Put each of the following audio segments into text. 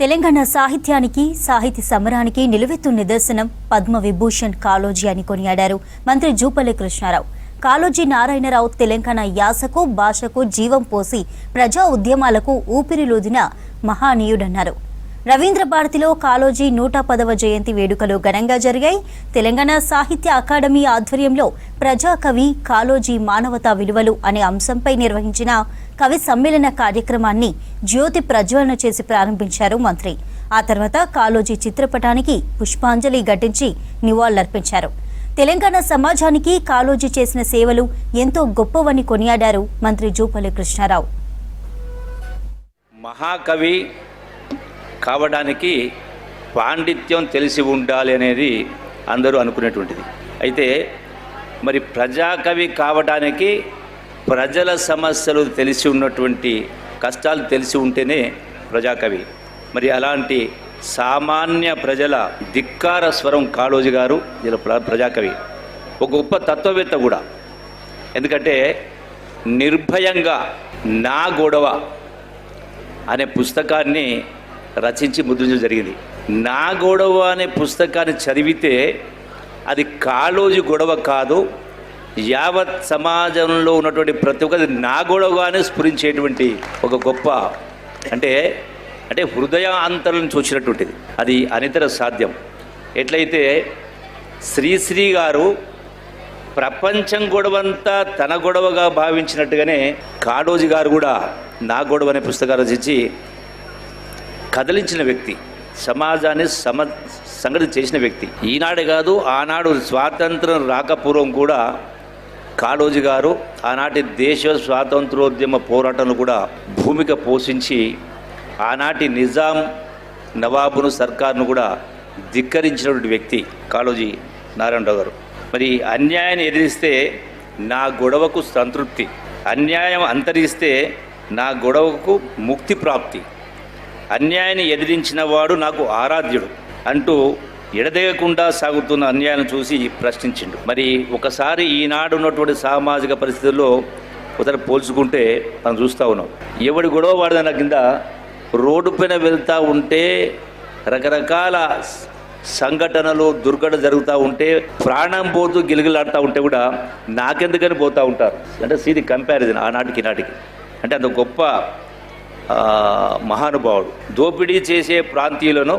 తెలంగాణ సాహిత్యానికి సాహితీ సమరానికి నిలువెత్తు నిదర్శనం పద్మవిభూషణ్ కాళోజీ అని కొనియాడారు మంత్రి జూపల్లి కృష్ణారావు. కాళోజీ నారాయణరావు తెలంగాణ యాసకు భాషకు జీవం పోసి ప్రజా ఉద్యమాలకు ఊపిరిలూదిన మహానీయుడన్నారు. రవీంద్ర భారతిలో కాళోజీ 110వ జయంతి వేడుకలు ఘనంగా జరిగాయి. తెలంగాణ సాహిత్య అకాడమీ ఆధ్వర్యంలో ప్రజాకవి కాళోజీ మానవతా విలువలు అనే అంశంపై నిర్వహించిన కవి సమ్మేళన కార్యక్రమాన్ని జ్యోతి ప్రజ్వలన చేసి ప్రారంభించారు మంత్రి. ఆ తర్వాత కాళోజీ చిత్రపటానికి పుష్పాంజలి ఘటించి నివాళులర్పించారు. తెలంగాణ సమాజానికి కాళోజీ చేసిన సేవలు ఎంతో గొప్పవని కొనియాడారు మంత్రి జూపల్లి కృష్ణారావు. మహాకవి కావడానికి పాండిత్యం తెలిసి ఉండాలి అనేది అందరూ అనుకునేటువంటిది. అయితే మరి ప్రజాకవి కావడానికి ప్రజల సమస్యలు తెలిసి ఉన్నటువంటి కష్టాలు తెలిసి ఉంటేనే ప్రజాకవి. మరి అలాంటి సామాన్య ప్రజల ధిక్కార స్వరం కాళోజీ గారు ప్రజాకవి. ఒక గొప్ప తత్వవేత్త కూడా. ఎందుకంటే నిర్భయంగా నా గొడవ అనే పుస్తకాన్ని రచించి ముద్రించడం జరిగింది. నా గొడవ అనే పుస్తకాన్ని చదివితే అది కాళోజీ గొడవ కాదు, యావత్ సమాజంలో ఉన్నటువంటి ప్రతి ఒక్కరి నా గొడవగానే స్ఫురించేటువంటి ఒక గొప్ప అంటే హృదయాంతరం చూసినటువంటిది. అది అనితర సాధ్యం. ఎట్లయితే శ్రీశ్రీ గారు ప్రపంచం గొడవంతా తన గొడవగా భావించినట్టుగానే కాళోజీ గారు కూడా నా గొడవ అనే పుస్తకాలు రచించి కదిలించిన వ్యక్తి, సమాజాన్ని సంఘటన చేసిన వ్యక్తి. ఈనాడే కాదు, ఆనాడు స్వాతంత్రం రాకపూర్వం కూడా కాళోజీ గారు ఆనాటి దేశ స్వాతంత్రోద్యమ పోరాటంలో కూడా భూమిక పోషించి ఆనాటి నిజాం నవాబును సర్కార్ను కూడా ధిక్కరించినటువంటి వ్యక్తి కాళోజీ నారాయణరావు గారు. మరి అన్యాయాన్ని ఎదిరిస్తే నా గొడవకు సంతృప్తి, అన్యాయం అంతరిస్తే నా గొడవకు ముక్తి ప్రాప్తి, అన్యాయాన్ని ఎదిరించిన వాడు నాకు ఆరాధ్యుడు అంటూ ఎడదెగకుండా సాగుతున్న అన్యాయాన్ని చూసి ప్రశ్నించిండు. మరి ఒకసారి ఈనాడు ఉన్నటువంటి సామాజిక పరిస్థితుల్లో ఒకసారి పోల్చుకుంటే మనం చూస్తూ ఉన్నాం. ఎవడి గొడవ వాడిన కింద రోడ్డు పైన వెళ్తూ ఉంటే రకరకాల సంఘటనలు దుర్ఘటన జరుగుతూ ఉంటే ప్రాణం పోతూ గిలగిలాడుతూ ఉంటే కూడా నాకెందుకని పోతూ ఉంటారు. అంటే సీది కంపారిజన్ ఆనాటికి నాటికి. అంటే అంత గొప్ప మహానుభావుడు. దోపిడీ చేసే ప్రాంతీయులను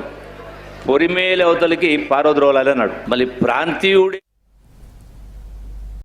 పొరిమేల అవతలికి పారద్రోలాలి అన్నాడు. మళ్ళీ ప్రాంతీయుడి